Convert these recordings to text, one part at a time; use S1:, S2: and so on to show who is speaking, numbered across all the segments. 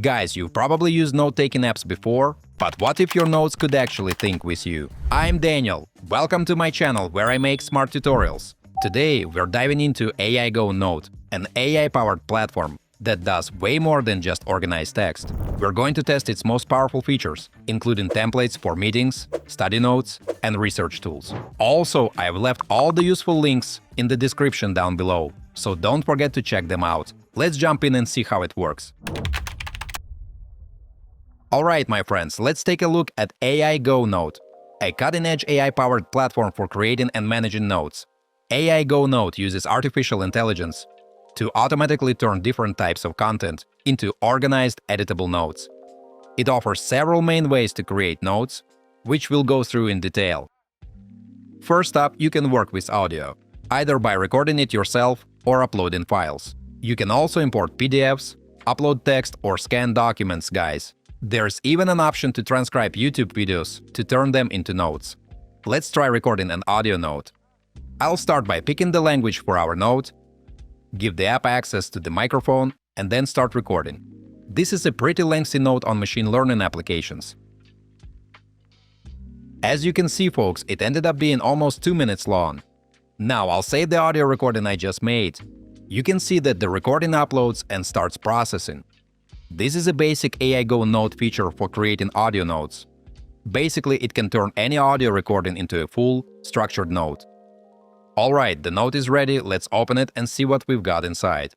S1: Guys, you've probably used note-taking apps before, but what if your notes could actually think with you? I'm Daniel. Welcome to my channel where I make smart tutorials. Today, we're diving into AIgo Note, an AI-powered platform that does way more than just organize text. We're going to test its most powerful features, including templates for meetings, study notes, and research tools. Also, I've left all the useful links in the description down below, so don't forget to check them out. Let's jump in and see how it works. Alright, my friends, let's take a look at AIgo Note, a cutting-edge AI-powered platform for creating and managing notes. AIgo Note uses artificial intelligence to automatically turn different types of content into organized, editable notes. It offers several main ways to create notes, which we'll go through in detail. First up, you can work with audio, either by recording it yourself or uploading files. You can also import PDFs, upload text, or scan documents, guys. There's even an option to transcribe YouTube videos to turn them into notes. Let's try recording an audio note. I'll start by picking the language for our note, give the app access to the microphone, and then start recording. This is a pretty lengthy note on machine learning applications. As you can see, folks, it ended up being almost 2 minutes long. Now I'll save the audio recording I just made. You can see that the recording uploads and starts processing. This is a basic AIgo Note feature for creating audio notes. Basically, it can turn any audio recording into a full, structured note. Alright, the note is ready, let's open it and see what we've got inside.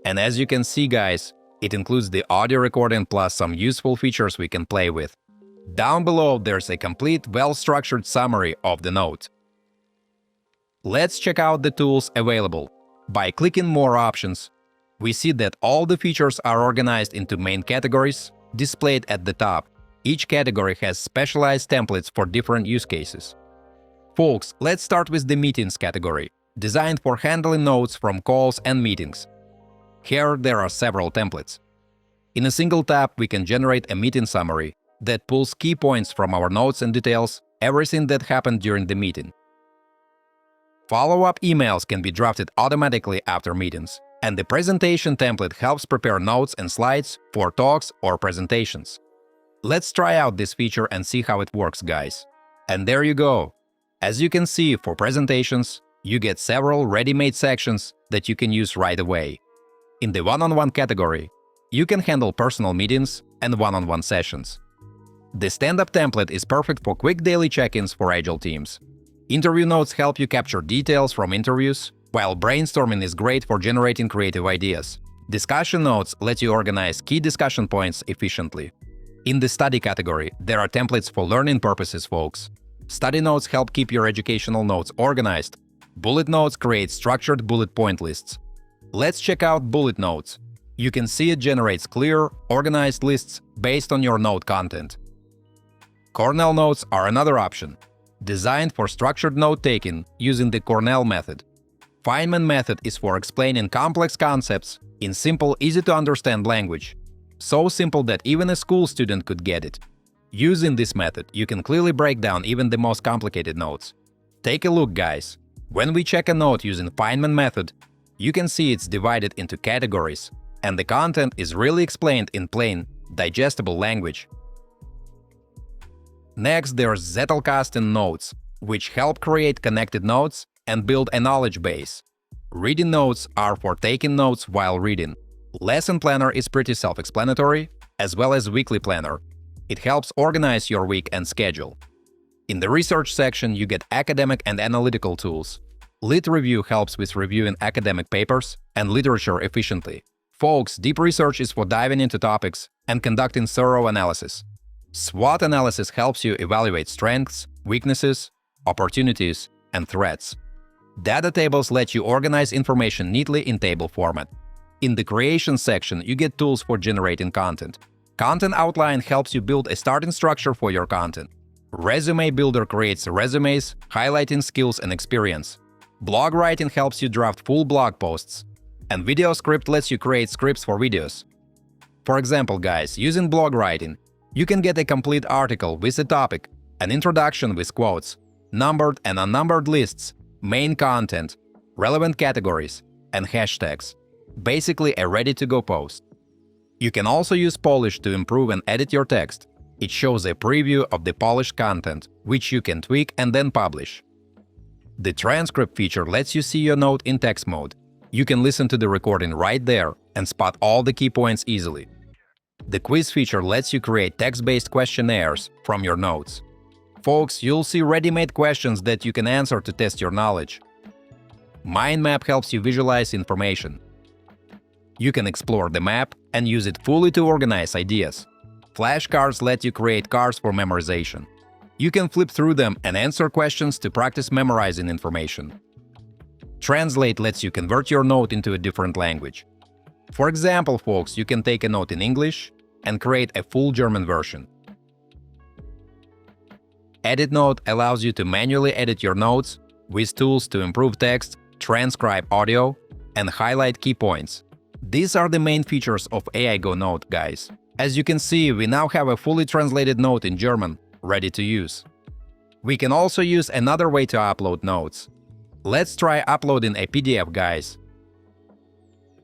S1: And as you can see, guys, it includes the audio recording plus some useful features we can play with. Down below, there's a complete, well-structured summary of the note. Let's check out the tools available. By clicking More Options, we see that all the features are organized into main categories, displayed at the top. Each category has specialized templates for different use cases. Folks, let's start with the Meetings category, designed for handling notes from calls and meetings. Here there are several templates. In a single tap, we can generate a meeting summary that pulls key points from our notes and details everything that happened during the meeting. Follow-up emails can be drafted automatically after meetings. And the presentation template helps prepare notes and slides for talks or presentations. Let's try out this feature and see how it works, guys. And there you go. As you can see, for presentations, you get several ready-made sections that you can use right away. In the one-on-one category, you can handle personal meetings and one-on-one sessions. The stand-up template is perfect for quick daily check-ins for agile teams. Interview notes help you capture details from interviews, while brainstorming is great for generating creative ideas. Discussion notes let you organize key discussion points efficiently. In the study category, there are templates for learning purposes, folks. Study notes help keep your educational notes organized. Bullet notes create structured bullet point lists. Let's check out bullet notes. You can see it generates clear, organized lists based on your note content. Cornell notes are another option, designed for structured note-taking using the Cornell method. Feynman method is for explaining complex concepts in simple, easy-to-understand language. So simple that even a school student could get it. Using this method, you can clearly break down even the most complicated notes. Take a look, guys. When we check a note using Feynman method, you can see it's divided into categories, and the content is really explained in plain, digestible language. Next, there's Zettelkasten notes, which help create connected notes and build a knowledge base. Reading notes are for taking notes while reading. Lesson planner is pretty self-explanatory, as well as weekly planner. It helps organize your week and schedule. In the research section, you get academic and analytical tools. Lit Review helps with reviewing academic papers and literature efficiently. Folks, deep research is for diving into topics and conducting thorough analysis. SWOT analysis helps you evaluate strengths, weaknesses, opportunities, and threats. Data tables let you organize information neatly in table format. In the creation section, you get tools for generating content. Content Outline helps you build a starting structure for your content. Resume Builder creates resumes, highlighting skills and experience. Blog Writing helps you draft full blog posts. And Video Script lets you create scripts for videos. For example, guys, using blog writing, you can get a complete article with a topic, an introduction with quotes, numbered and unnumbered lists, main content, relevant categories, and hashtags. Basically a ready-to-go post. You can also use Polish to improve and edit your text. It shows a preview of the polished content, which you can tweak and then publish. The transcript feature lets you see your note in text mode. You can listen to the recording right there and spot all the key points easily. The quiz feature lets you create text-based questionnaires from your notes. Folks, you'll see ready-made questions that you can answer to test your knowledge. Mind map helps you visualize information. You can explore the map and use it fully to organize ideas. Flashcards let you create cards for memorization. You can flip through them and answer questions to practice memorizing information. Translate lets you convert your note into a different language. For example, folks, you can take a note in English and create a full German version. Edit Note allows you to manually edit your notes with tools to improve text, transcribe audio, and highlight key points. These are the main features of AIgo Note, guys. As you can see, we now have a fully translated note in German, ready to use. We can also use another way to upload notes. Let's try uploading a PDF, guys.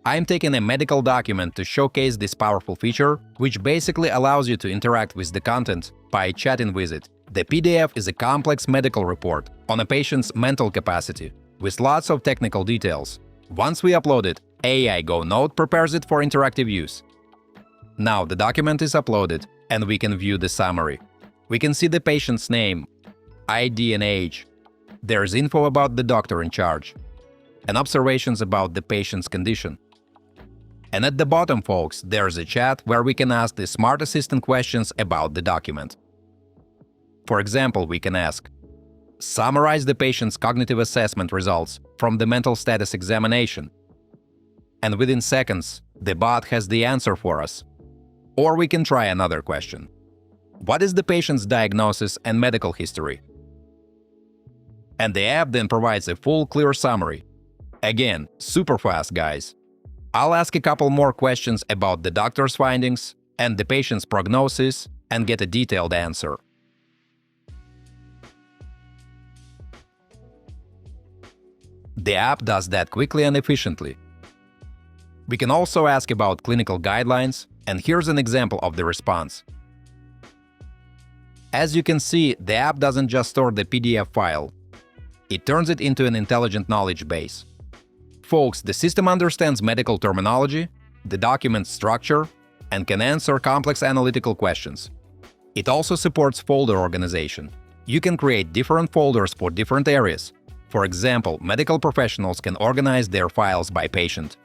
S1: I'm taking a medical document to showcase this powerful feature, which basically allows you to interact with the content by chatting with it. The PDF is a complex medical report on a patient's mental capacity, with lots of technical details. Once we upload it, AIgo Note prepares it for interactive use. Now the document is uploaded, and we can view the summary. We can see the patient's name, ID and age. There's info about the doctor in charge, and observations about the patient's condition. And at the bottom, folks, there's a chat where we can ask the Smart Assistant questions about the document. For example, we can ask, summarize the patient's cognitive assessment results from the mental status examination. And within seconds, the bot has the answer for us. Or we can try another question. What is the patient's diagnosis and medical history? And the app then provides a full, clear summary. Again, super fast, guys. I'll ask a couple more questions about the doctor's findings and the patient's prognosis and get a detailed answer. The app does that quickly and efficiently. We can also ask about clinical guidelines, and here's an example of the response. As you can see, the app doesn't just store the PDF file. It turns it into an intelligent knowledge base. Folks, the system understands medical terminology, the document's structure, and can answer complex analytical questions. It also supports folder organization. You can create different folders for different areas. For example, medical professionals can organize their files by patient.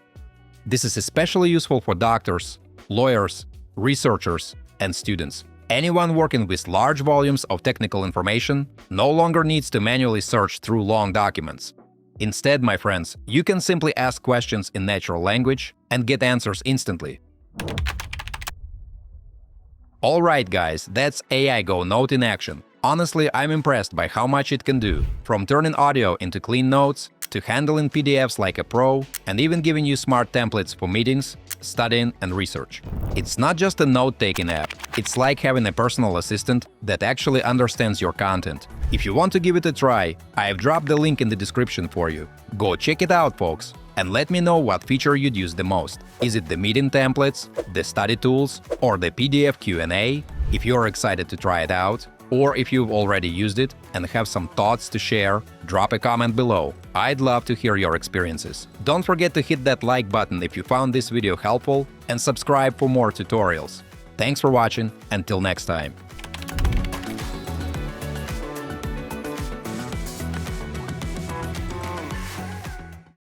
S1: This is especially useful for doctors, lawyers, researchers, and students. Anyone working with large volumes of technical information no longer needs to manually search through long documents. Instead, my friends, you can simply ask questions in natural language and get answers instantly. Alright guys, that's AIgo Note in action. Honestly, I'm impressed by how much it can do, from turning audio into clean notes, to handling PDFs like a pro, and even giving you smart templates for meetings, studying, and research. It's not just a note-taking app, it's like having a personal assistant that actually understands your content. If you want to give it a try, I've dropped the link in the description for you. Go check it out, folks, and let me know what feature you'd use the most. Is it the meeting templates, the study tools, or the PDF Q&A? If you're excited to try it out, or if you've already used it and have some thoughts to share, drop a comment below. I'd love to hear your experiences. Don't forget to hit that like button if you found this video helpful and subscribe for more tutorials. Thanks for watching, until next time.